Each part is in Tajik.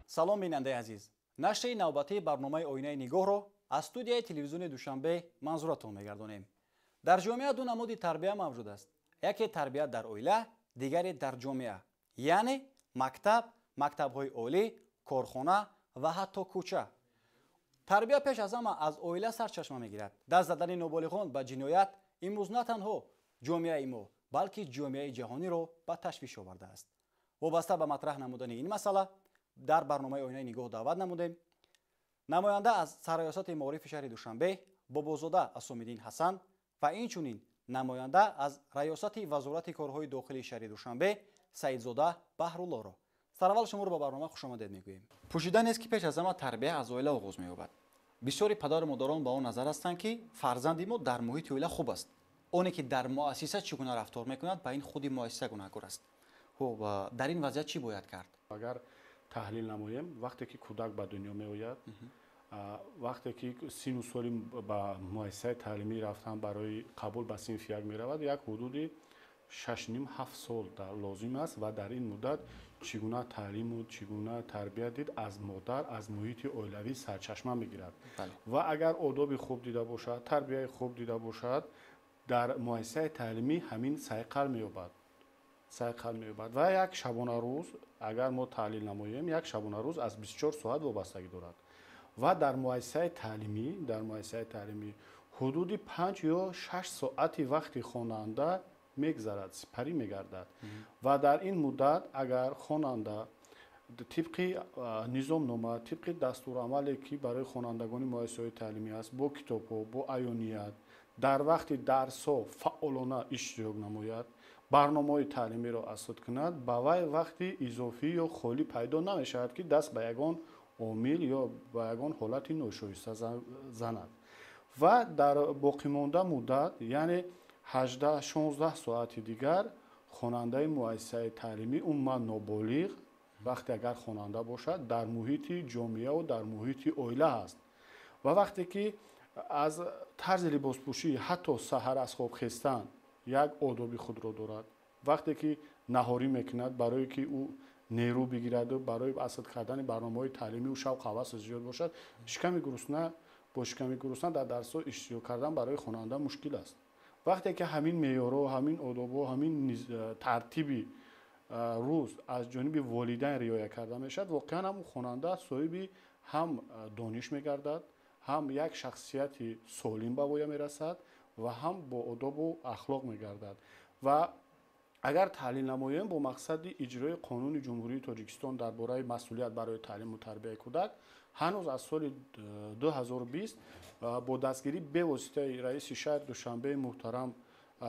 салом бинандаи азиз. Нашри навбатии барномаи оинаи нигоҳро аз студияи телевизиони Душанбе манзуратон мегардонем. Дар ҷомеа ду намуди тарбия мавҷуд аст. Яке тарбия дар оила, дигаре дар ҷомеа, яъне мактаб, мактабҳои олӣ, корхона ва ҳатто кӯча. Тарбия пеш аз ҳама аз оила сарчашма мегирад. Даст задани ноболиғон ба ҷиноят имрӯз на танҳо ҷомеаи мо, балки ҷомеаи ҷаҳониро ба ташвиш овардааст. вобаста ба матраҳ намудани ин масъала дар барномаи оинаи нигоҳ даъват намудем намоянда аз сарраёсати маорифи шаҳри Душанбе Бобозода Асомиддин Ҳасан ва инчунин намоянда аз раёсати вазорати корҳои дохилии шаҳри Душанбе Саидзода Баҳруллоро. сараввал шуморо ба барнома хушомадед мегӯем. пӯшиданест ки пеш аз ҳама тарбия аз оила оғоз меёбад. бисёри падару модарон ба он назар ҳастанд ки фарзанди мо дар муҳити оила хуб аст. оне ки дар муассиса чӣ гуна рафтор мекунад ба ин худи муассиса гунаҳкор аст. дар ин вазъият чӣ бояд кард? агар таҳлил намоем, вақте ки кӯдак ба дунё меояд, вақте ки сину соли ба муассисаи таълимӣ рафтан барои қабул ба синфи як меравад, як ҳудуди 6-7 сол лозим аст ва дар ин муддат чӣ гуна таълиму чӣ гуна тарбия дид аз модар, аз муҳити оилавӣ сарчашма мегирад. ва агар одоби хуб дида бошад, тарбияи хуб дида бошад, дар муассисаи таълимӣ ҳамин сайқал меёбад. ва як шабонарӯз, агар мо таҳлил намоем, як шабонарӯз аз 24 соат вобастагӣ дорад. ва дар муассисаи таълимӣ ҳудуди 5 ё 6 соати вақти хонанда мегзарад, сипарӣ мегардад. ва дар ин муддат агар хонанда тибқи низомнома, тибқи дастурамале ки барои хонандагони муассисаҳои таълимӣ аст, бо китобҳо, бо аёният дар вақти дарсҳо фаъолона иштирок намояд, барномаҳои таълимиро асод кунад, ба вай вақти изофӣ ё холӣ пайдо намешавад ки даст ба ягон омил ё ба ягон ҳолати ношоиста занад. ва дар боқимонда муддат, яъне 18-16 соати дигар хонандаи муассисаи таълимӣ умуман ноболиғ, вақте агар хонанда бошад, дар муҳити ҷомеаву дар муҳити оила ҳаст. ва вақте ки аз тарзи либоспӯшӣ ҳатто саҳар аз хоб хестан як одоби худро дорад. вақте ки наҳорӣ мекунад, барое ки ӯ нерӯ бигираду барои асод кардани барномаҳои таълимӣ шавқ ҳавасу зиёд бошад, бо шиками гурусна дар дарсҳо иштирок кардан барои хонанда мушкил аст. вақте ки ҳамин меъёрҳо, ҳамин одобҳо, ҳамин тартиби рӯз аз ҷониби волидайн риоя карда мешавад, воқеан ҳам хонанда соҳиби ҳам дониш мегардад, ҳам як шахсияти солим ба воя мерасад ва ҳам бо одобу ахлоқ мегардад. ва агар таҳлил намоем бо мақсади иҷрои қонуни ҷумҳурии Тоҷикистон дар бораи масъулият барои таълиму тарбияи кӯдак, ҳанӯз аз соли 2020 бо дастгирӣ бевоситаи раиси шаҳри Душанбеи муҳтарам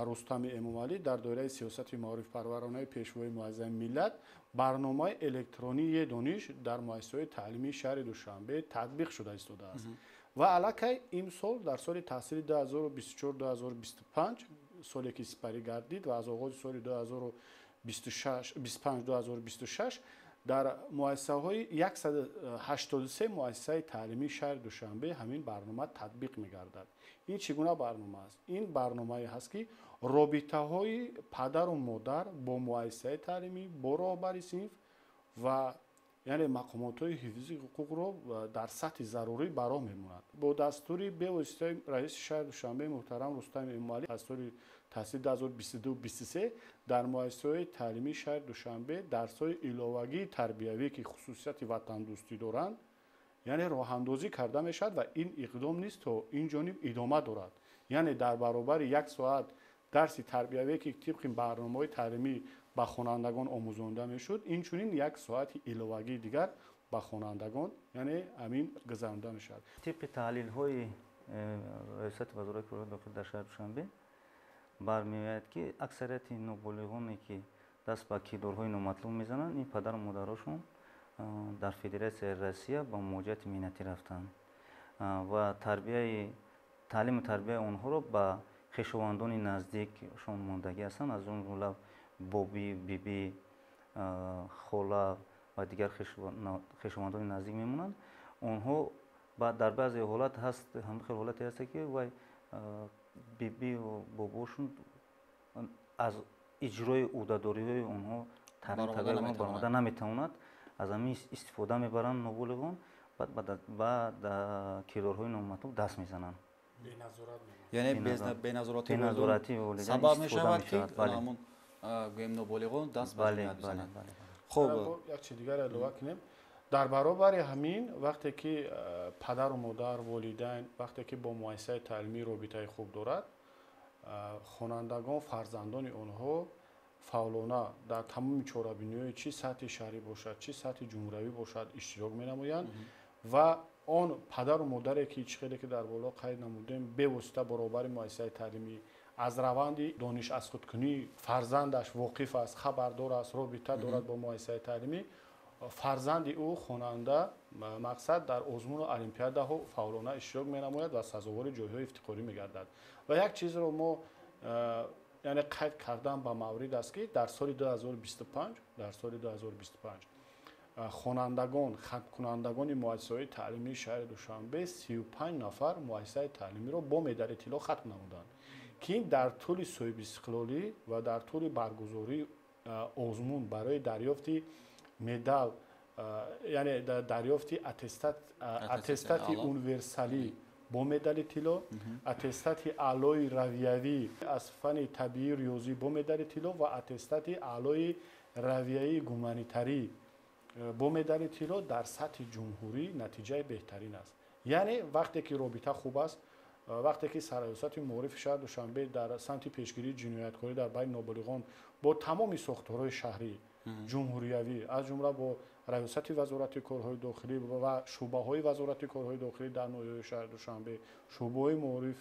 Рустами Эмомалӣ дар доираи сиёсати маорифпарваронаи пешвои муаззами миллат барномаи электронии дониш дар муассисаҳои таълимии шаҳри Душанбе татбиқ шуда истодааст. ва аллакай имсол дар соли таҳсили 2024-2025 соле ки сипарӣ гардид ва аз оғози соли 2025-2026 дар муассисаҳои 183 муассисаи таълимии шаҳри Душанбе ҳамин барнома татбиқ мегардад. ин чӣ гуна барнома аст? ин барномае ҳаст ки робитаҳои падару модар бо муассисаи таълимӣ, бо роҳбари синф ва яъне мақомотҳои ҳифзи ҳуқуқро дар сатҳи зарурӣ ба роҳ мемонад. бо дастури бевоситаи раиси шаҳри Душанбе муҳтарам Рустами Эмомалӣ аз соли таҳсили 2022-23 дар муассисаҳои таълимии шаҳри Душанбе дарсҳои иловагии тарбиявӣ ки хусусияти ватандӯстӣ доранд, яъне роҳандозӣ карда мешавад ва ин иқдом низ то ин ҷониб идома дорад. яъне дар баробари 1 соат дарси тарбиявӣ ки тибқи барномаҳои таълимӣ ба хонандагон омӯзонда мешуд, инчунин 1 соати иловагии дигар ба хонандагон, яъне амин гузаронида мешавад. тибқи таҳлилҳои раёсати вазорати корҳои дохилӣ дар шаҳри Душанбе бармеояд ки аксарияти ноболиғоне ки даст ба кирдорҳои номатлуб мезананд, ин падару модарошон дар Федератсияи Россия ба муроҷиати миннатӣ рафтанд ва таълиму тарбияи онҳоро ба хешовандони наздикшон мондагӣ ҳастанд, аз он ҷумла боби, биби, хола ва дигар хешовандони наздик мемонанд. онҳо дар баъзе ҳолат ҳаст, ҳамин хел ҳолате ҳаст ки вай биби ва бобошон аз иҷрои ӯҳдадориҳои онҳо баромада наметавонад аз ҳамин истифода мебаранд нобулиғон, баъд кирдорҳои номатлуб даст мезананд. яъне беназорати волидайн сабаб мешавад ки ҳамон гӯем нобулиғон даст ба ҷиноят бизананд. хуб як чиз дигар илова кунем. дар баробари ҳамин вақте ки падару модар волидайн вақте ки бо муассисаи таълимӣ робитаи хуб дорад, хонандагон фарзандони онҳо фаъолона дар тамоми чорабиниҳои чӣ сатҳи шаҳрӣ бошад, чӣ сатҳи ҷумҳуриявӣ бошад иштирок менамоянд ва он падару модаре ки чихеле ки дар боло қайд намудем бевосита баробари муассисаи таълимӣ аз раванди дониш азхудкунӣ фарзандаш воқиф аст, хабардор аст, робита дорад бо муассисаи таълимӣ, фарзанди ӯ хонанда мақсад дар озмуну олимпиадаҳо фаъолона иштирок менамояд ва сазовори ҷойҳои ифтихорӣ мегардад. Ва як чизро мо яъне қайд кардан ба маврид аст ки дар соли 2025 хонандагон хатмкунандагони муассисаҳои таълимии шаҳри Душанбе 35 нафар муассисаи таълимиро бо медали тилло хатм намуданд ки ин дар тӯли соҳиби истиқлолӣ ва дар тӯли баргузории озмун барои дарёфти медал яъне дарёфти аттестати универсалӣ бо медали тилло, аттестати аълои равиявӣ аз фани табиӣ риёзӣ бо медали тилло ва аттестати аълои равиявии гуманитарӣ бо медали тилло дар сатҳи ҷумҳурӣ натиҷаи беҳтарин аст. яъне вақте ки робита хуб аст, вақте ки сарриёсати маорифи шаҳри Душанбе дар самти пешгирии ҷинояткорӣ дар байни нобулиғон бо тамоми сохторҳои шаҳрӣ ҷумҳуриявӣ аз ҷумла бо раёсати вазорати корҳои дохилӣ ва шуъбаҳои вазорати корҳои дохилӣ дар ноҳияҳои шаҳри Душанбе, шуъбаҳои маориф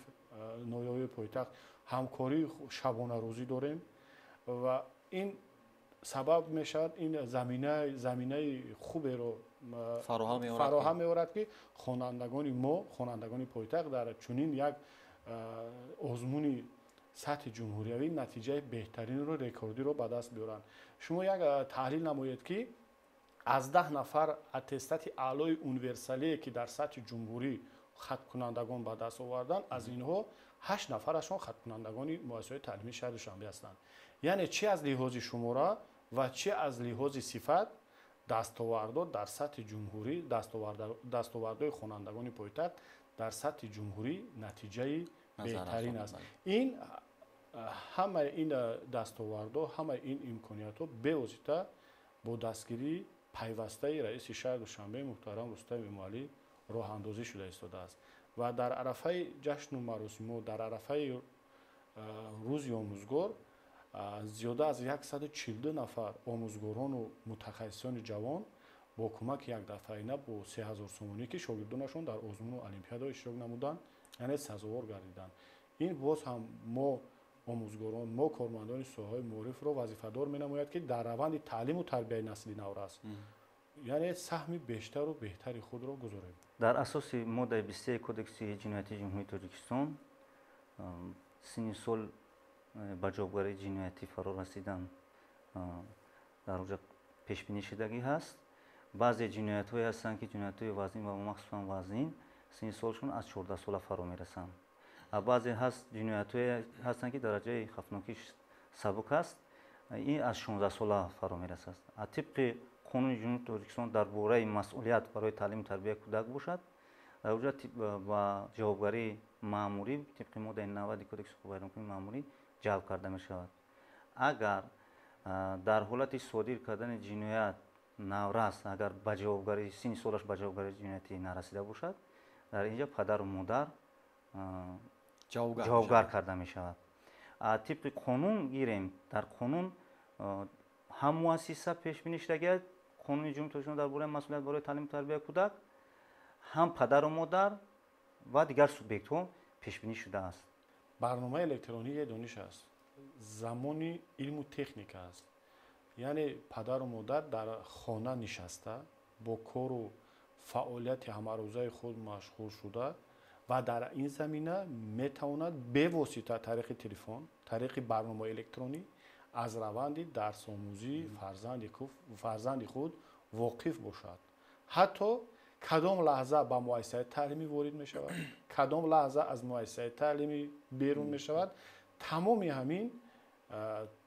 ноҳияҳои пойтахт ҳамкории шабонарӯзӣ дорем ва ин сабаб мешавад ин заминаи хуберо фароҳам меорад ки хонандагони мо хонандагони пойтахт дар чунин як озмуни сатҳи ҷумҳуриявӣ натиҷаи беҳтаринро рекордиро ба даст биёранд. шумо як таҳлил намоед ки аз 10 нафар аттестати аълои универсалие ки дар сатҳи ҷумҳурӣ хаткунандагон ба даст оварданд, аз инҳо 8 нафарашон хаткунандагони муассисаҳои таълимии шаҳри Душанбе ҳастанд. яъне чӣ аз лиҳози шумора ва чӣ аз лиҳози сифат дастовардо дар сатҳи ҷумҳурӣ дастовардҳои хонандагони пойтахт дар сатҳи ҷумҳурӣ натиҷаи беҳтарин аст. ин ҳамаи ин дастовардҳо ҳамаи ин имкониятҳо бевосита бо дастгирии пайвастаи раиси шаҳри Душанбе муҳтарам Рустам Эмомалӣ роҳандозӣ шуда истодааст ва дар арафаи ҷашну маросимо дар арафаи рӯзи омӯзгор зиёда аз 142 нафар омӯзгорону мутахассисони ҷавон бо кӯмаки якдафаина бо 3000 сомонӣ ки шогирдонашон дар озмуну олимпиада иштирок намуданд, яъне сазовор гардиданд. ин боз ҳам мо омӯзгорон мо кормандони соҳаи маорифро вазифадор менамояд ки дар раванди таълиму тарбияи насли наврас яъне саҳми бештару беҳтари худро гузорем. дар асоси моддаи 23 кодекси ҷиноятии ҷумҳурии Тоҷикистон синни сол ба ҷавобгарии ҷиноятӣ фаро расидан дар онҷа пешбинӣ шудагӣ ҳаст. баъзе ҷиноятҳое ҳастанд ки ҷиноятҳои вазнин ва махсусан вазнин синни солшон аз 14 сола фаро мерасанд. баъзе ҷиноятҳое ҳастанд ки дараҷаи хафнокиш сабук аст, ин аз 16 сола фаро мерасад. тибқи қонуни ҷумҳурии Тоҷикистон дар бораи масъулият барои таълиму тарбияи кӯдак бошад, дар онҷа ба ҷавобгарии маъмурӣ тибқи моддаи 90 кодекси ҳуқуқи маъмурӣ ҷалб карда мешавад. агар дар ҳолати содир кардани ҷиноят наврас агар ба ҷавобгарӣ синни солаш ба ҷавобгарии ҷиноятӣ нарасида бошад, дар инҷа падару модар ҷавобгар карда мешавад. тибқи қонун гирем, дар қонун ҳам муассиса пешбинӣ шудагиаст, қонуни ҷумҳурии Тоҷикистон дар бораи масъулият барои таълиму тарбияи кӯдак, ҳам падару модар ва дигар субъектҳо пешбинӣ шудааст. барномаи электронии дониш аст, замони илму техника аст. яъне падару модар дар хона нишаста бо кору фаъолияти ҳамарӯзаи худ машғул шуда ва дар ин замина метавонад бевосита тариқи телефон, тариқи барномаи электронӣ аз раванди дарсомӯзии фарзанди худ воқиф бошад. ҳатто кадом лаҳза ба муассисаи таълимӣ ворид мешавад, кадом лаҳза аз муассисаи таълимӣ берун мешавад, тамоми ҳамин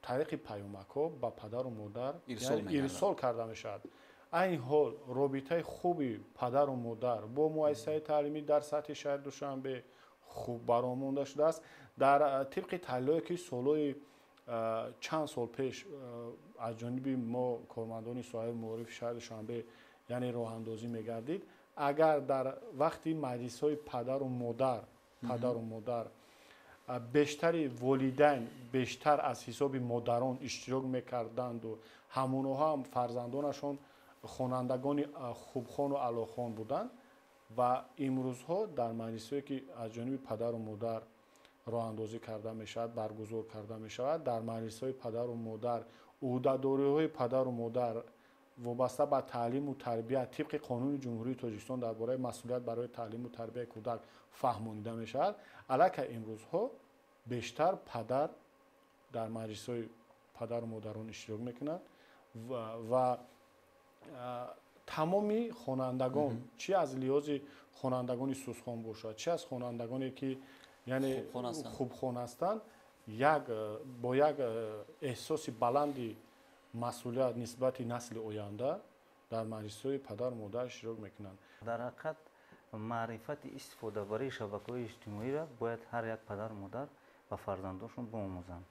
тариқи паёмакҳо ба падару модар ирсол карда мешавад. این حال رابطه خوبی پدر و مادر با مؤسسه تعلیمی در سطح شهر دوشنبه خوب برآمده شده است. در طبق تحلیلی که سالهای چند سال پیش از جانب ما کارمندان ساحه معارف شهر دوشنبه یعنی راه اندازی میگردید، اگر در وقتی مجلس های پدر و مادر بیشتر والدین بیشتر از حساب مادران اشتراک میکردند و همونها هم فرزندانشان خوانندگان خوبخوان و علاخوان بودند و امروزها در مجلس‌هایی که از جانب پدر و مادر راه اندازی کرده می شود برگزار کرده می شود، در مجلس‌های پدر و مادر عهده‌داری‌های پدر و مادر وابسته به تعلیم و تربیت طبق قانون جمهوری تاجیکستان درباره مسئولیت برای تعلیم و تربیت کودک فهمانیده می شود. علاکه امروزها بیشتر پدر در مجلس‌های پدر و مادران اشتراک میکنند و تمامی خوانندگان چی از لحاظ خوانندگان سوسخوان باشد چی از خوانندگانی که یعنی خوبخوان هستند با یک احساس بلندی مسئولیت نسبت نسل آینده در مجلس‌های پدر و مادر اشتراک میکنند. در حقیقت معرفت استفاده برای شبکه‌های اجتماعی را باید هر یک پدر و مادر و فرزندانشون بیاموزند.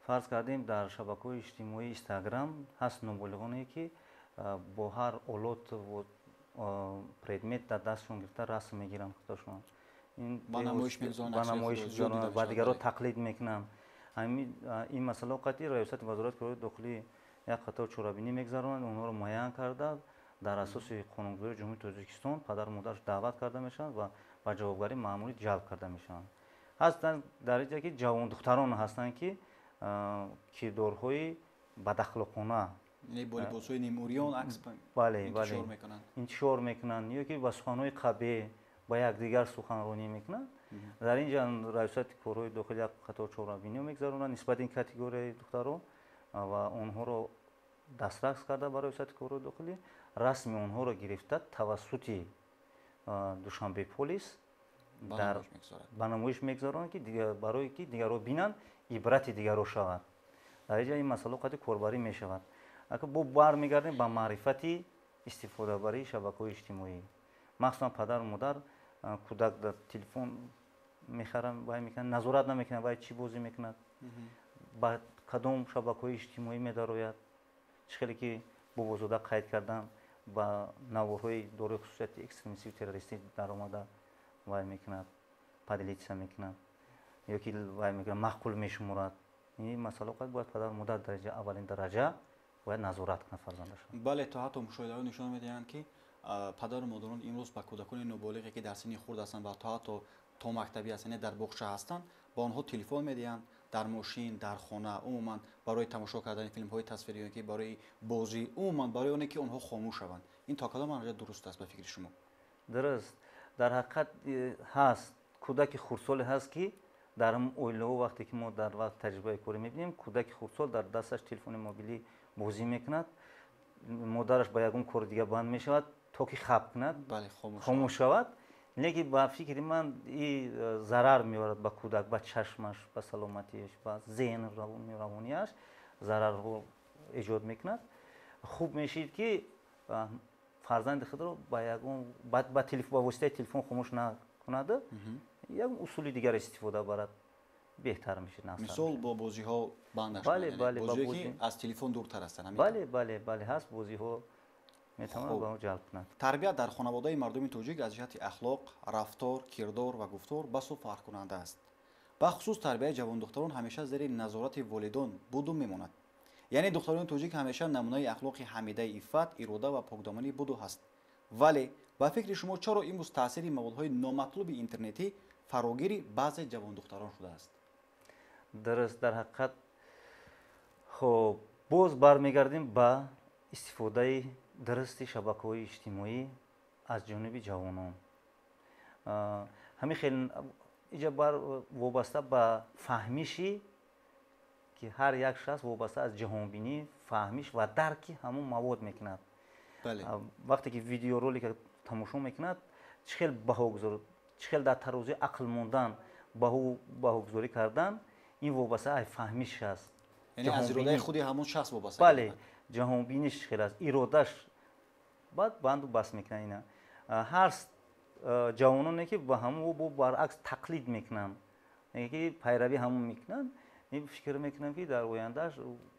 فرض کردیم در شبکه‌های اجتماعی اینستاگرام هست نابالغانی که با هر اولاد و پردمت در دستشون گرفته رسم میگیرن خودشون، این با نمایش میگذارن و دیگران تقلید میکنن. این مسئله قطعی ریاست وزارت کار داخلی یک قطار چورابینی میگذارند، اونها رو معین کرده در اساس قانونگذاری جمهوری تاجیکستان پدر و مادرش دعوت کرده میشن و با جوابگاری مأموری جلب کرده میشن. هستن در اینجا که جوان دختران هستند که کردارهای بداخلاقانه یعنی والیبال‌های نیموریان عکس انتشار میکنن یا که با سخن‌های قبیح با یکدیگر سخنرانی میکنن. در اینجا ریاست کارهای داخلی یک قطار چهاربینی میگذارونن نسبت این کاتگوری دختران و اونها رو دسترس کرده برای ریاست کارهای داخلی رسم اونها رو گرفته توسط دوشنبه پلیس در نمایش میگذارن که برای که دیگران بینن عبرت دیگران شود. در اینجا این مسئله قطعی کاربری میشود. اگر با برمیگردیم به معرفتی استفاده برای شبکه‌های اجتماعی، مخصوصا پدر و مادر کودک در تلفن میخرن وای میکنن نظارت نمیکنن وای چی بازی میکند با کدام شبکه‌های اجتماعی میداروید چه خیلی که با وجود قید کردن با نوارهای دارای خصوصیت اکستریمیستی تروریستی در اومده وای میکند پدلیتسا میکند یا که وای میکنه معقول میشمرد. این مسئله باید پدر و مادر درجه اولین درجه باید نظارت کنه فرزندشون. بله، تا حتی مشاهده‌ها نشون میدهند که پدر و مادران امروز با کودکان نابالغی که در سن خرد هستند و تا حتی تا مکتبی هستند در باغچه هستند با آنها تلفن میدهند در ماشین در خانه عموما برای تماشا کردن فیلم‌های تصویری که برای بازی عموما برای اونی که آنها خاموش شوند. این تا کدام اندازه درست است به فکر شما؟ درست. در حقیقت هست کودک خردسال هست که در اویله وقتی که ما در وقت تجربه کاری می‌بینیم کودک خردسال در دستش تلفن موبیلی بازی میکند، مادرش با یگون کار دیگه بند میشود تا که خواب کند بله خاموش شود. لیکن با فکر من این ضرر می‌آورد به کودک، به چشمش، به سلامتیش، به ذهن روانیش ضرر رو ایجاد میکند. خوب میشید که فرزند خود رو با یگون با تلفن با واسطه تلفن خاموش نکند، یک اصول دیگر استفاده برد بهتر میشه. مثال با بازی ها بندش بله بازی که از تلفن دورتر هستند. بله هست بازی ها میتونن با جلب کنند. تربیت در خانواده مردم تاجیک از جهت اخلاق، رفتار، کردار و گفتار بسو فرق کننده است. به خصوص تربیت جوان دختران همیشه زیر نظارت والدین بود و میماند. یعنی دختران تاجیک همیشه نمونه اخلاق حمیده، عفت، اراده و پاکدامنی بود و هست. ولی با فکر شما چرا امروز تاثیر موادهای نامطلوب اینترنتی فراگیر بعضی جوان دختران شده است؟ درست. در حقیقت خب باز برمیگردیم به استفاده درستی شبکه‌های اجتماعی از جانب جوانان. همین خیلی اینجا بر وابسته به فهمیشی که هر یک شخص وابسته از جهانبینی فهمیش و درکی همون مواد میکند. بله. وقتی که ویدیو رولی که تماشا میکند چخیل بهاگذار چخیل در ترازوی عقل موندن بهاگذاری کردن این وابسته از فهمیش است. یعنی از اراده خودی همون شخص وابسته. بله جهانبینیش خیلی است، ارادهش بعد بندو بس میکنن اینا هر جوانانی که با همون بو برعکس تقلید میکنن یکی پیروی همون میکنن این فکر میکنم که در آیندهش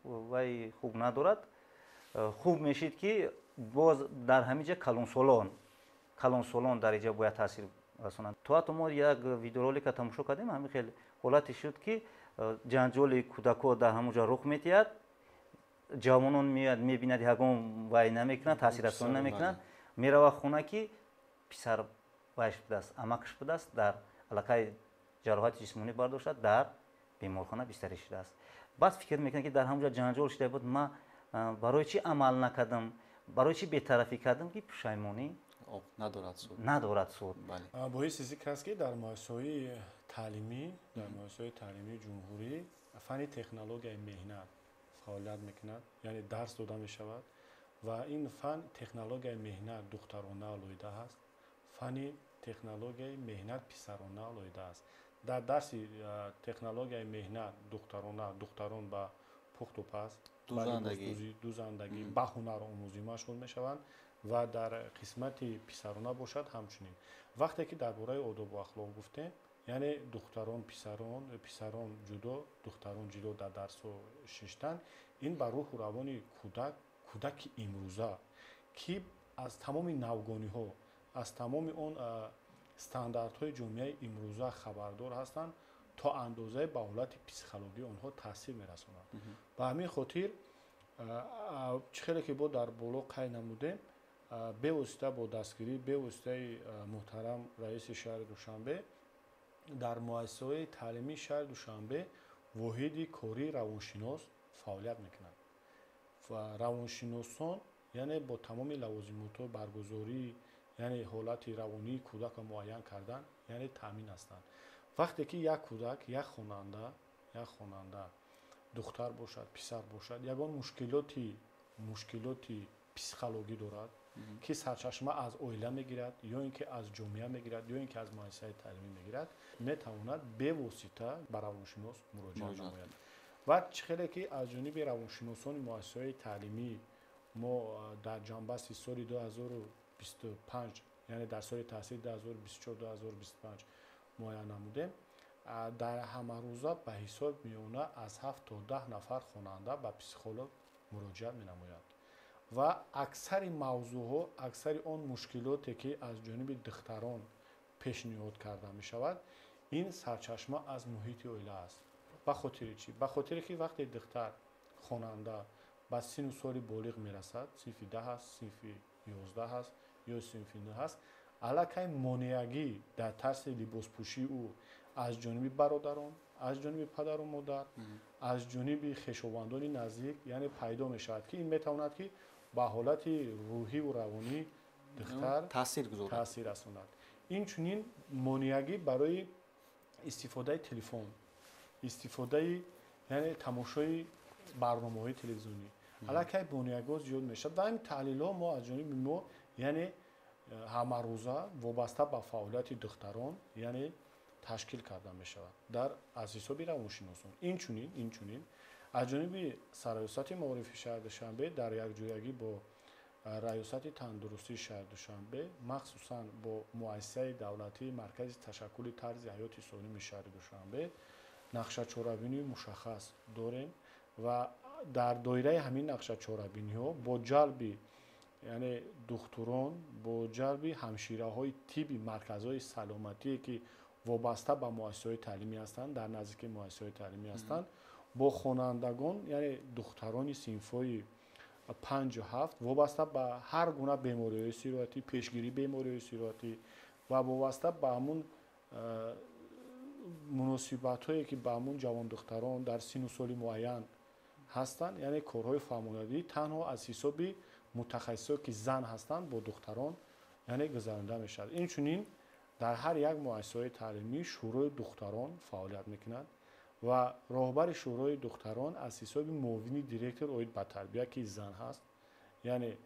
وای خوب ندارد خوب میشید که باز در همینجا کلون سولان در اینجا باید تاثیر رسونند تو ما یک ویدیورولک تماشا کردیم همین خیلی حالتی شد که جنجال کودکان در همونجا رخ میتید جوانان میاد میبیند یگان وای نمیکنن تاثیر رسان نمیکنن میره خونه که پسر وایش بوده است امکش بوده است در علاقه جراحت جسمانی برداشته در بیمارخانه بستری شده است بعد فکر میکنه که در همونجا جنجال شده بود ما برای چی عمل نکردم برای چی بی‌طرفی کردم که پشیمانی ندارد سود باعث ذکر است که در مؤسسه‌های تعلیمی جمهوری فن تکنولوژی مهنت فعالیت میکند یعنی درس داده میشود و این فن تکنولوژی مهنت دخترانه آلوده است فن تکنولوژی مهنت پسرانه آلوده است در درس تکنولوژی مهنت دختران با پخت و پز دوزندگی با هنر آموزی مشغول میشوند و در قسمت پسرانه باشد همچنین وقتی که درباره آداب و اخلاق گفتیم یعنی دختران پسران جدا دختران جدا در درس شنیدن این بر روح و روان کودک امروزه که از تمام نوگانی ها از تمام اون استانداردهای جامعه امروزه خبردار هستند تا اندازه به حالت پسیکولوژی آنها تاثیر میرسانند به همین خاطر چخیلی که با در بالا قید نمودیم به واسطه با دستگیری به واسطه محترم رئیس شهر دوشنبه در مؤسسه‌های تعلیمی شهر دوشنبه واحد کاری روانشناس فعالیت میکنند و روانشناسان یعنی با تمام لوازمات برگزاری یعنی حالت روانی کودک معین کردن یعنی تامین هستند وقتی که یک کودک یک خواننده دختر باشد پسر باشد یگان مشکلاتی پسیکولوژی دارد که سرچشمه از اویله میگیرد یا اینکه از جامعه میگیرد یا اینکه از مؤسسه تعلیمی میگیرد میتواند به واسطه به روانشناس مراجعه نماید و چخیلی که از جانب روانشناسان مؤسسه تعلیمی ما در جنبست سال 2025 یعنی در سال تحصیل 2024 2025 معین نمودیم در همه روزه به حساب میونه از 7 تا 10 نفر خواننده به پسیکولوژ مراجعه می‌نمایند و اکثر موضوعها اکثر آن مشکلاتی که از جانب دختران پیشنهاد کرده می شود این سرچشمه از محیط اویله است به خاطر چی به خاطر که وقتی دختر خواننده به سن و سال بالغ میرسد صنف 10 است صنف 11 است یا صنف 9 است علاقه مانعگی در طرز لباس پوشی او از جانب برادران از جانب پدر و مادر از جانب خویشاوندان نزدیک یعنی پیدا می شود که این میتواند که به حالت روحی و روانی دختر تاثیر رساند این چنین مانعگی برای استفاده تلفن استفاده یعنی تماشای برنامه‌های تلویزیونی علاقه مانعگی زیاد می شود و این تحلیل‌ها ما از جانب ما یعنی همه روزه وابسته به فعالیت دختران یعنی تشکیل کرده می شود در اساسات روانشناسان این چنین از جانب سرایست معارف شهر دوشنبه در یک جویگی با ریاست تندرستی شهر دوشنبه مخصوصا با مؤسسه دولتی مرکز تشکل طرز حیات سالم شهر دوشنبه نقشه چاره‌بینی مشخص داریم و در دایره همین نقشه چاره‌بینی ها با جلب یعنی دکتران با جلب همشیره‌های طبی مرکزهای سلامتی که وابسته به مؤسسه‌های تعلیمی هستند در نزدیک مؤسسه‌های تعلیمی هستند با خوانندگان یعنی دختران صنف‌های 5 و 7 وابسته به هر گونه بیماری‌های سیراتی پیشگیری بیماری‌های سیراتی و وابسته به همون مناسبت‌هایی که به همون جوان دختران در سن و سال معین هستند یعنی کارهای فرماندهی تنها از حساب متخصصی که زن هستند با دختران یعنی گذرانده میشد این چنین در هر یک مؤسسه تعلیمی شورای دختران فعالیت میکند و راهبر شورای دختران از حساب معاون دیرکتور اوید به تربیت که زن هست یعنی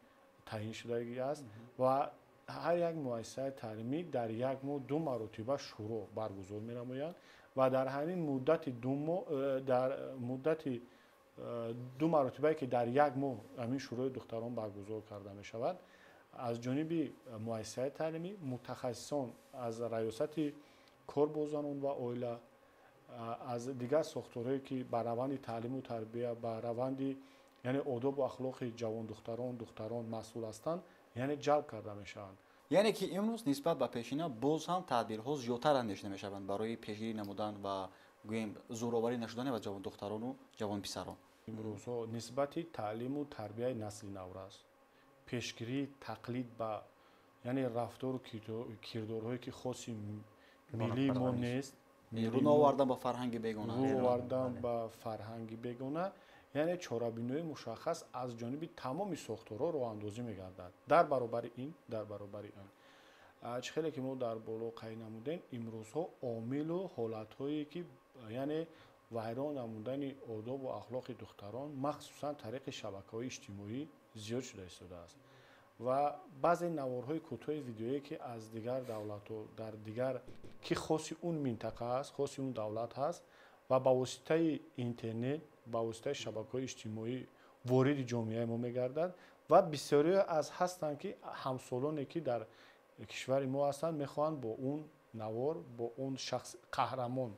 تعیین شدگی است و هر یک مؤسسه تعلیمی در یک ماه 2 مرتبه شورا برگزار می‌نمایند و در همین مدت 2 مرتبه که در یک ماه همین شورای دختران برگزار کرده می شود аз ҷониби муассисаи таълимӣ мутахассисон аз раёсати корбозанон ва оила, аз дигар сохторҳое ки ба раванди таълиму тарбия, ба раванди яъне одобу ахлоқи ҷавондухтарон духтарон масъул ҳастанд, яъне ҷалб карда мешаванд. яъне ки имрӯз нисбат ба пешина боз ҳам тадбирҳо зиёдтар андешида мешаванд барои пешгирӣ намудан ва гӯем зӯроварӣ нашудани ба ҷавондухтарону ҷавонписарон. имрӯзҳо нисбати таълиму тарбияи насли навраз, пешгирии тақлид ба яъне рафтору кирдорҳое ки хоси миллии мо нест, рӯ овардан ба фарҳанги бегона, рӯ овардан ба фарҳанги бегона, яъне чорабиноии мушаххас аз ҷониби тамоми сохторҳо роҳандозӣ мегардад. Дар баробари он чӣ хеле ки мо дар боло қайд намудем, имрӯзҳо омилу ҳолатҳое ки яъне вайрон намудани одобу ахлоқи духтарон махсусан тариқи шабакаҳои иҷтимоӣ зиёд шуда истодааст ва баъзе наворҳои кӯтоҳи видеоие ки аз дигар давлатҳо дар дигар ки хоси он минтақа аст, хоси он давлат ҳаст ва ба воситаи интернет, ба воситаи шабакаҳои иҷтимоӣ вориди ҷомеаи мо мегардад ва бисёриҳое аз ҳастанд ки ҳамсолоне ки дар кишвари мо ҳастанд мехоҳанд бо он навор, бо он шахс қаҳрамон,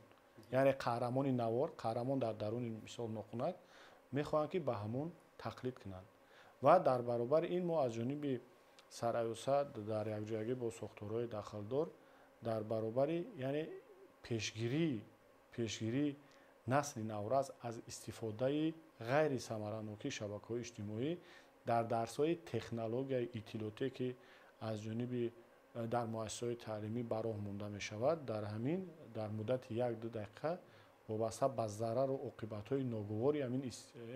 яъне қаҳрамони навор, қаҳрамон дар даруни мисол нохунак, мехоҳанд ки ба ҳамон тақлид кунанд. ва дар баробари ин мо аз ҷониби сараёсат дар якҷоягӣ бо сохторҳои дахалдор дар баробари яъне пешгирии насли навраз аз истифодаи ғайри самаранокии шабакаҳои иҷтимоӣ дар дарсҳои технологияи иттилоотие ки аз ҷониби дар муассисаҳои таълимӣ ба роҳ монда мешавад, дар ҳамин дар муддати 1-2 дақиқа вобаста ба зарару оқибатҳои ноговори ҳамин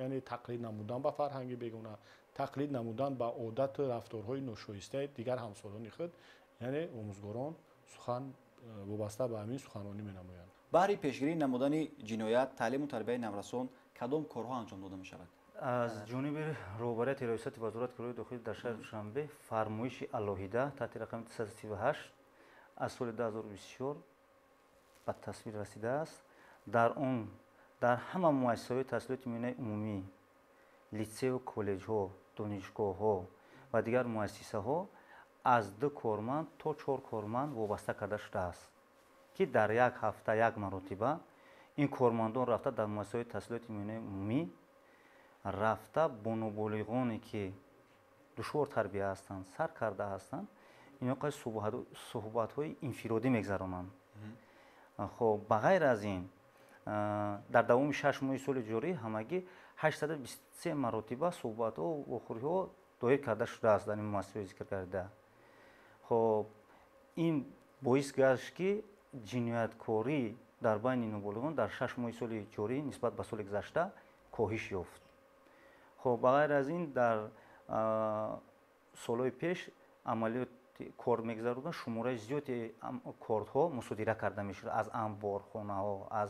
яъне тақлид намудан ба фарҳанги бегона, тақлид намудан ба одату рафторҳои ношоистаи дигар ҳамсолони худ, яъне омӯзгорон сухан вобаста ба ҳамин суханронӣ менамоянд. баҳри пешгирӣ намудани ҷиноят, таълиму тарбияи наврасон кадом корҳо анҷом дода мешавад? аз ҷониби роҳбарияти раёсати вазорати корои дохилӣ дар шаҳри душанбе фармоиши алоҳида таҳти рақами 338 аз соли 2024 ба тасвир расидааст. дар он дар ҳама муассисаҳои таҳсилоти миёнаи умумӣ, литсею коллеҷҳо, донишгоҳҳо ва дигар муассисаҳо аз 2 корманд то 4 корманд вобаста карда шудааст, ки дар як ҳафта як маротиба ин кормандон рафта дар муассисаҳои таҳсилоти миёнаи умумӣ рафта бо ноболиғоне ки душвор тарбия ҳастанд, сар карда ҳастанд, инҳо суҳбатҳои инфиродӣ мегзаронанд. хоб ба ғайр аз ин дар давоми 6 моҳи соли ҷорӣ ҳамагӣ 823 маротиба суҳбатҳо вохӯриҳо доир карда шудааст дар ин муассисаҳои зикр карда. хоб ин боис гашт ки ҷинояткорӣ дар байни ноболиғон дар 6 моҳи соли ҷорӣ нисбат ба соли гузашта коҳиш ёфт. хоб ба ғайр аз ин дар солҳои пеш амалиёти кор мегзаруда шумораи зиёди корҳо мусодира карда мешуд аз амборхонаҳо, аз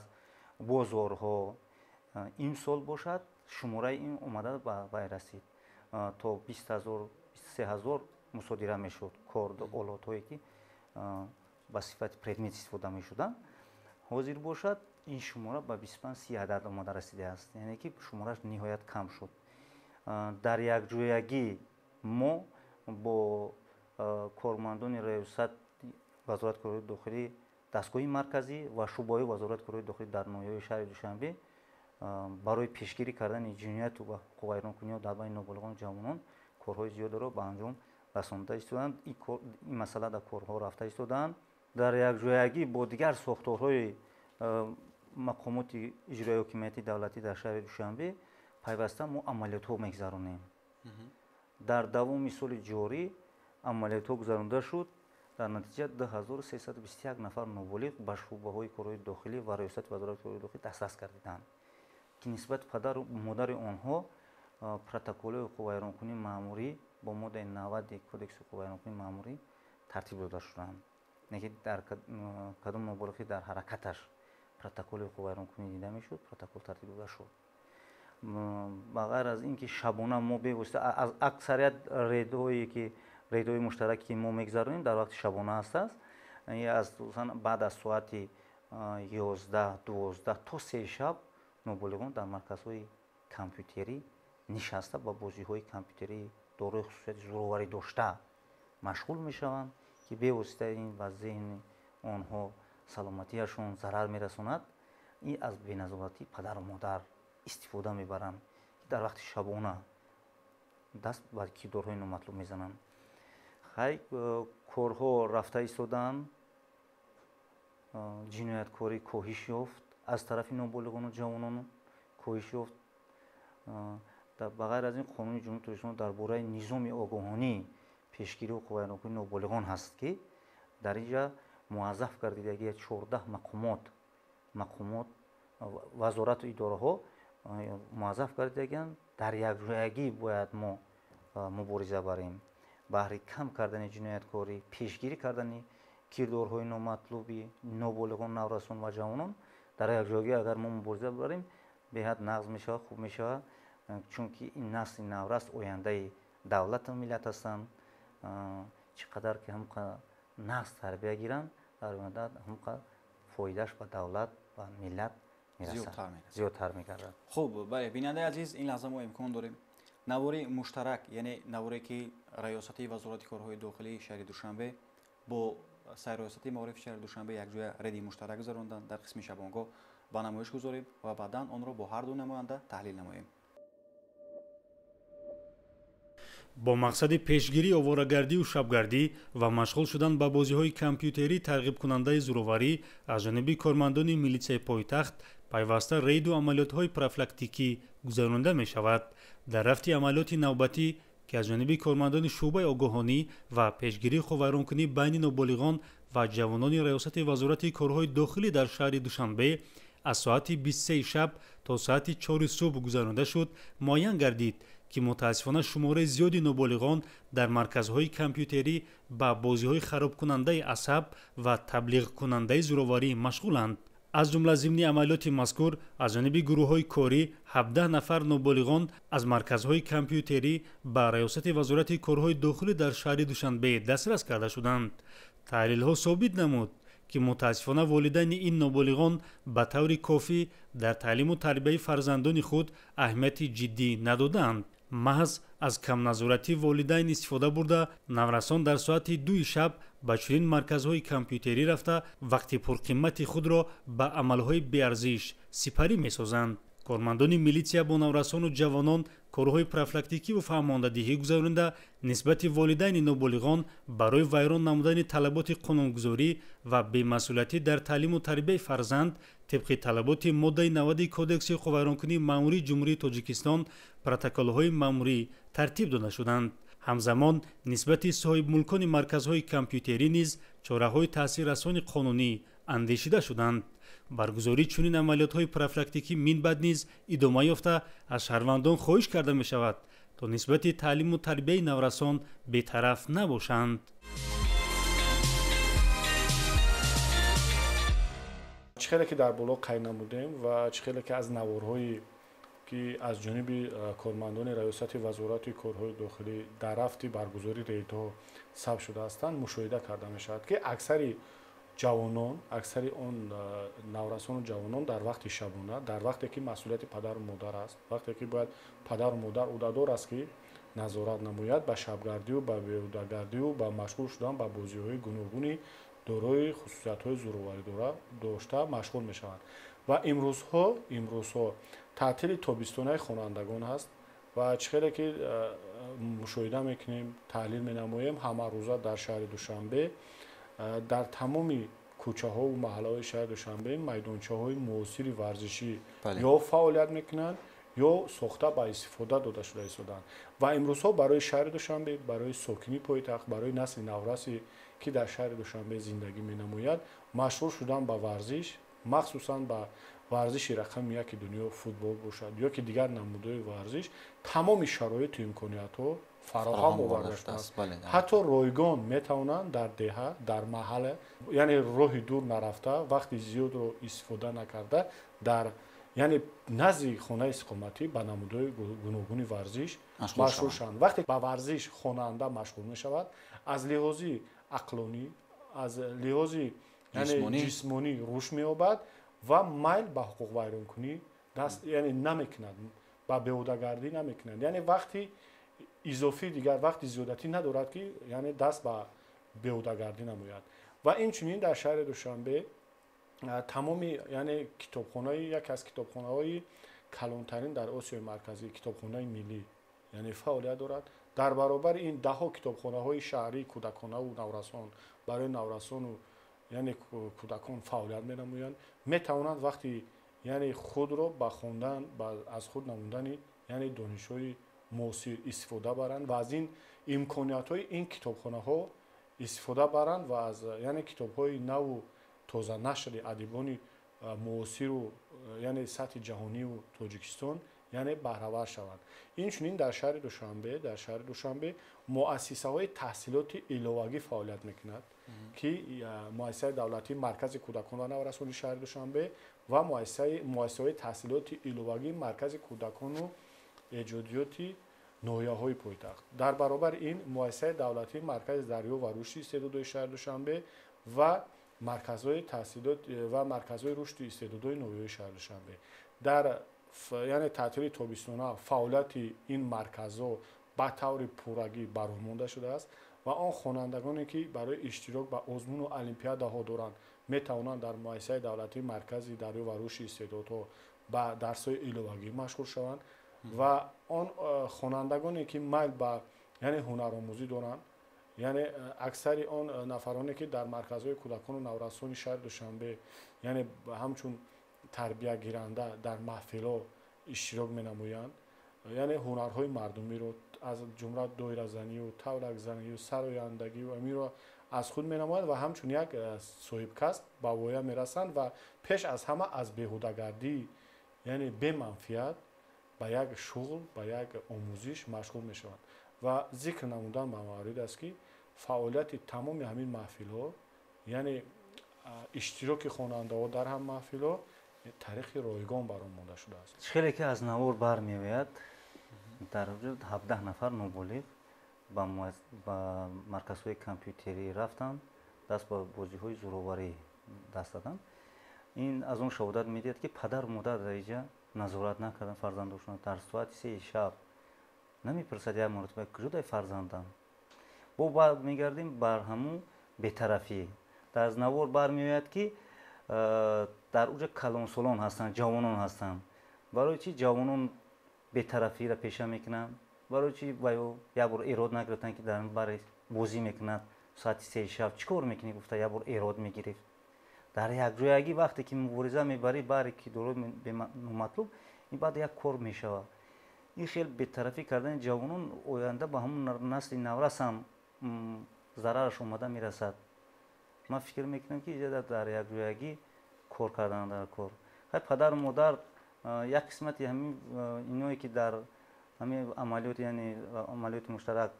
бозорҳо. ин сол бошад шумораи ин омада ба вай расид то 23 000 мусодира мешуд кор олотҳое ки ба сифати предмет истифода мешуданд. ҳозир бошад ин шумора ба 25-30 адад омада расидааст, яъне ки шумораш ниҳоят кам шуд. дар якҷоягӣ мо бо кормандони раёсати вазорати корои дохилӣ, дастгоҳи марказӣ ва шӯъбаҳои вазорати корои дохилӣ дар ноҳияҳои шаҳри Душанбе барои пешгирӣ кардани ҷинояту ва ҳуқуқвайронкуниҳо дар байни ноболиғону ҷавонон корҳои зиёдеро ба анҷом расонида истодаанд. ин масъала дар корҳо рафта истодаанд. дар якҷоягӣ бо дигар сохторҳои мақомоти иҷроии ҳокимияти давлатӣ дар шаҳри Душанбе пайваста мо амалиётҳо мегзаронем. дар давоми соли ҷорӣ амалиётҳо гузаронида шуд. дар натиҷа 2321 нафар ноболиғ ба шӯъбаҳои корои дохилӣ ва раёсати вазорати корои дохилӣ дастрас гардиданд, ки нисбати падару модари онҳо протоколҳои ҳуқуқвайронкунии маъмурӣ бо моддаи 90 кодекси ҳуқуқвайронкунии маъмурӣ тартиб дода шуданд. не ки дар кадом ноболиғи дар ҳаракаташ протоколи ҳуқуқвайронкунӣ дида мешуд, протокол тартиб дода шуд. ба ғайр аз ин ки шабона мо бевосита аз аксарият рейдҳои муштараке ки мо мегзаронем дар вақти шабона ҳастааст, баъд аз соати 11-12 то 3 шаб ноболиғон дар марказҳои компютерӣ нишаста ба бозиҳои компютерӣ дорои хусусияти зӯроварӣ дошта машғул мешаванд ки бевоситаи ин ба зеҳни онҳо саломатияшон зарар мерасонад. ин аз беназорати падару модар истифода мебаранд ки дар вақти шабона даст ба кирдорҳои номатлуб мезананд. хай корҳо рафта истодаанд, ҷинояткорӣ коҳиш ёфт аз тарафи ноболиғону ҷавонон коҳиш ёфт. ба ғайр аз ин қонуни ҷумҳурии Тоҷикистон дар бораи низоми огоҳонии пешгирии ҳуқуқи вайронкунии ноболиғон ҳаст ки дар инҷа муаззаф гардидагия 14 мақомот вазорату идораҳо муаззаф гардидагиянд. дар якҷоягӣ бояд мо мубориза барем баҳри кам кардани ҷинояткорӣ, пешгирӣ кардани кирдорҳои номатлуби ноболиғон, наврасон ва ҷавонон. дар якҷоягӣ агар мо мубориза барем беҳад нағз мешавад, хуб мешавад, чунки ин насли наврас ояндаи давлати миллат ҳастанд. чӣ қадар ки ҳамқа нағз тарбия гиранд, дар оянда ҳамқа фоидааш ба давлат ва миллат зиёдтар мегардад. хуб, бале бинандаи азиз, ин лаҳза мо имкон дорем навори муштарак, яъне наворе ки раёсати вазорати корҳои дохилии шаҳри Душанбе бо сайрраёсати маорифи шаҳри Душанбе якҷоя реди муштарак гузарондан дар қисми шабонгоҳ ба намоиш гузорем ва баъдан онро бо ҳарду намоянда таҳлил намоем. бо мақсади пешгирии оварагардию шабгардӣ ва машғул шудан ба бозиҳои компютерӣ тарғибкунандаи зуроварӣ аз ҷониби кормандони милитсияи пойтахт пайваста рейду амалиётҳои профилактикӣ гузаронида мешавад. дар рафти амалиёти навбатӣ ки аз ҷониби кормандони шуъбаи огоҳонӣ ва пешгирии ховайронкунӣ байни ноболиғон ва ҷавонони раёсати вазорати корҳои дохилӣ дар шаҳри Душанбе аз соати 23 шаб то соати 4 субҳ гузаронида шуд, муайян гардид ки мутаассифона шумораи зиёди ноболиғон дар марказҳои компютерӣ ба бозиҳои харобкунандаи асаб ва таблиғкунандаи зуроварӣ машғуланд. аз ҷумла зимни амалиёти мазкур аз ҷониби гурӯҳҳои корӣ 17 нафар ноболиғон аз марказҳои компютерӣ ба раёсати вазорати корҳои дохилӣ дар шаҳри Душанбе дастрас карда шуданд. таҳлилҳо собит намуд ки мутаассифона волидайни ин ноболиғон ба таври кофӣ дар таълиму тарбияи фарзандони худ аҳамияти ҷиддӣ надоданд. маҳз аз камназоратии волидайн истифода бурда наврасон дар соати 2 шаб ба чунин марказҳои компютерӣ рафта вақти пурқиммати худро ба амалҳои беарзиш сипарӣ месозанд. кормандони милитсия бо наврасону ҷавонон корҳои профилактикиву фаҳмондадиҳӣ гузаронида нисбати волидайни ноболиғон барои вайрон намудани талаботи қонунгузорӣ ва бемасъулиятӣ дар таълиму тарбияи фарзанд тибқи талаботи моддаи 90 кодекси ҳуқуқвайронкунии маъмурии ҷумҳурии Тоҷикистон протоколҳои маъмурӣ тартиб дода шуданд. ҳамзамон нисбати соҳибмулкони марказҳои компютерӣ низ чораҳои таъсиррасони қонунӣ андешида шуданд. баргузории чунин амалиётҳои профилактикӣ минбаъд низ идома ёфта аз шаҳрвандон хоҳиш карда мешавад то нисбати таълиму тарбияи наврасон бетараф набошанд. чӣ хеле ки дар боло қайд намудем ва чӣ хеле ки аз наворҳои ки аз ҷониби кормандони раёсати вазорати корҳои дохилӣ дар рафти баргузории рейдҳо сабт шуда ҳастанд мушоҳида карда мешавад ки аксари ҷавонон, аксари он наврасону ҷавонон дар вақти шабона, дар вақте ки масъулияти падару модар аст, вақте ки бояд падару модар ӯҳдадор аст ки назорат намояд ба шабгардию, ба беҳудагардию, ба машғул шудан ба бозиҳои гуногуни дорои хусусиятҳои зуроварӣ дошта машғул мешаванд. ва имрӯзҳо таътили тобистонаи хонандагон ҳаст ва чӣ хеле ки мушоҳида мекунем, таҳлил менамоем, ҳамарӯза дар шаҳри Душанбе дар тамоми кӯчаҳову маҳаллаҳои шаҳри Душанбе майдончаҳои муосири варзишӣ ё фаъолият мекунанд ё сохта ба истифода дода шуда истоданд. ва имрӯзҳо барои шаҳри Душанбе, барои сокини пойтахт, барои насли навраси ки дар шаҳри Душанбе зиндагӣ менамояд, машғул шудан ба варзиш, махсусан ба варзиши рақами 1 дунё футбол бошад ё ки дигар намудҳои варзиш, тамоми шароиту имкониятҳо фароҳам оварда шудааст. ҳатто ройгон метавонанд дар деҳа, дар маҳалла, яъне роҳи дур нарафта, вақти зиёдро истифода накарда дар яъне назди хонаи иstiqomatӣ ба намудҳои гуногуни варзиш машғул шаванд. вақте ба варзиш хонанда машғул мешавад, аз лиҳози ақлонӣ, аз лиҳози ҷисмонӣ рушд меёбад ва майл ба ҳуқуқвайронкунӣ даст яъне намекунад, ба беҳудагардӣ намекунад. яъне вақти اضافی دیگر وقتی زیادتی ندارد که یعنی دست به بیهوده‌گردی نموید. و اینچنین در شهر دوشنبه تمامی یعنی کتابخانه یک از کتابخانه‌های کلانترین در آسیای مرکزی کتابخانه ملی یعنی فعالیت دارد. در برابر این ده ها کتابخانه‌های شهری کودکانه و نورسان برای نورسان و یعنی کودکان فعالیت می‌نمایند می‌توانند وقتی یعنی خود را به خواندن از خود نموندن یعنی دانش‌های معاصر استفاده برند و از این امکانیت‌های این کتابخانه‌ها استفاده برند و از یعنی کتاب‌های نو تازه نشر ادیبان معاصر و یعنی سطح جهانی و تاجیکستان یعنی بهره‌ور شوند. اینچنین در شهر دوشنبه مؤسسه‌های تحصیلات علاوه‌ای فعالیت می‌کند که مؤسسه دولتی مرکز کودکان و نورسانی شهر دوشنبه و مؤسسه‌های تحصیلات علاوه‌ای مرکز کودکان و ایجادیات ناحیه‌های پایتخت. در برابر این مؤسسه دولتی مرکز دریا و رشد استعدادهای شهر دوشنبه و مرکزهای تحصیلات و مرکزهای رشد استعدادهای ناحیه‌های شهر دوشنبه در یعنی تعطیل تابستانه فعالیت این مرکزها به طور پورگی برآمده شده است و آن خوانندگانی که برای اشتراک به آزمون و المپیادها دارند میتوانند در مؤسسه دولتی مرکز دریا و رشد استعدادها به درس‌های علاوه‌ای مشغول شوند و آن خوانندگانی که میل به یعنی هنرآموزی دارند یعنی اکثر آن نفرانی که در مرکزهای کودکان و نورسان شهر دوشنبه یعنی همچون تربیت گیرنده در محفل‌ها اشتراک می‌نمایند یعنی هنرهای مردمی رو از جمله دایره‌زنی و تولک زنی و سرایندگی و امیر رو از خود می‌نمایند و همچون یک صاحب کسب به وایه می‌رسند و پیش از همه از بیهوده‌گردی یعنی به منفیت به یک شغل به یک آموزش مشغول می‌شوند و ذکر نمودن به موارد است که فعالیت تمام همین محفل‌ها یعنی اشتراک خواننده‌ها در هم محفل‌ها تاریخ رایگان برآمده شده است. خیلی که از نوار برمی‌آید در حدود 17 نفر نوبالغ با مرکزهای کامپیوتری رفتند دست به بازی‌های زورآوری دست دادند. این از اون شهادت می‌دهد که پدر و مادر در اینجا نظارت نکردن فرزندشون در ساعت 3 شب نمی‌پرسد یک مرتبه کجای فرزندم. با می‌گردیم بر همون بی‌طرفی در از نوار برمی‌آید که در اوج کلانسالان هستند جوانان هستند برای چی جوانان بی‌طرفی را پیشه میکنن برای چی یک بار ایراد نگرفتن که در برای بازی میکنند ساعت 3 شب چیکار میکنی گفته یک بار ایراد میگرفت در یک جایگی وقتی که مبارزه میبری برای که درو به مطلوب این بعد یک کار میشوه این خیلی بی‌طرفی کردن جوانان آینده به همون نسل نورس هم ضررش اومده میرسد. من فکر میکنم که در یک جایگی کار کردن در کار خیلی پدر و مادر یک قسمتی همین اینایی که در همین عملیات یعنی عملیات مشترک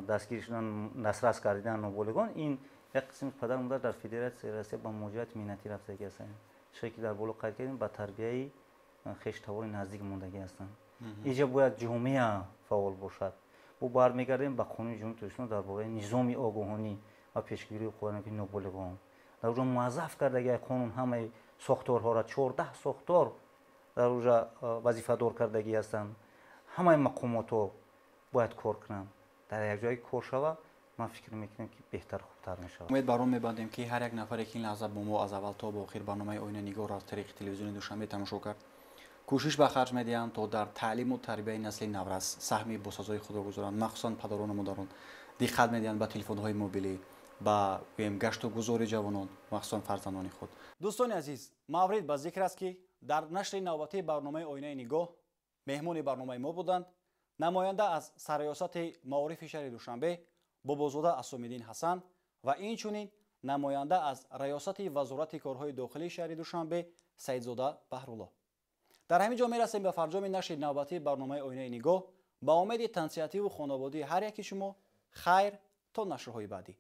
دستگیر شدن دسترس کردن نوبالغان این یک قسم پدر و مادر در فدراسیون سیاسی با موجودیت مینتی رفتگی هستند چه که در بالا قید کردیم با تربیت خویشتوار نزدیک موندگی هستند اینجا باید جامعه فعال باشد و برمیگردیم به قانون جمهوری اسلامی درباره نظام آگاهانی و پیشگیری حقوق نوبالغان در اونجا موظف کردگی قانون همه ساختارها را 14 ساختار در اونجا وظیفه دار کردگی هستند همه مقامات ها باید کار کنند در یک جای کار شود من فکر میکنم که بهتر خوبتر میشود. امید بر آن میبندیم که هر یک نفری که این لحظه با ما از اول تا به آخر برنامه آینه نگار از طریق تلویزیون دوشنبه تماشا کرد کوشش به خرج میدهند تا در تعلیم و تربیت نسل نورس سهمی باسازهای خود را گذارند مخصوصا پدران و مادران دقت میدهند به تلفن‌های موبیلی با گشت و گذار جوانان مخصوصا فرزندان خود. دوستان عزیز مورد به ذکر است که در نشر نوبتی برنامه آینه نگاه مهمان برنامه ما بودند نماینده از سرریاست معارف شهر دوشنبه بابازاده عصامیدین حسن و اینچنین نماینده از ریاست وزارت کارهای داخلی شهر دوشنبه سیدزاده بهرالله. در همین جا میرسیم به فرجام نشر نوبتی برنامه آینه نگاه با امید تنصیحاتی و خانوادگی هر یکی شما خیر تا نشرهای بعدی.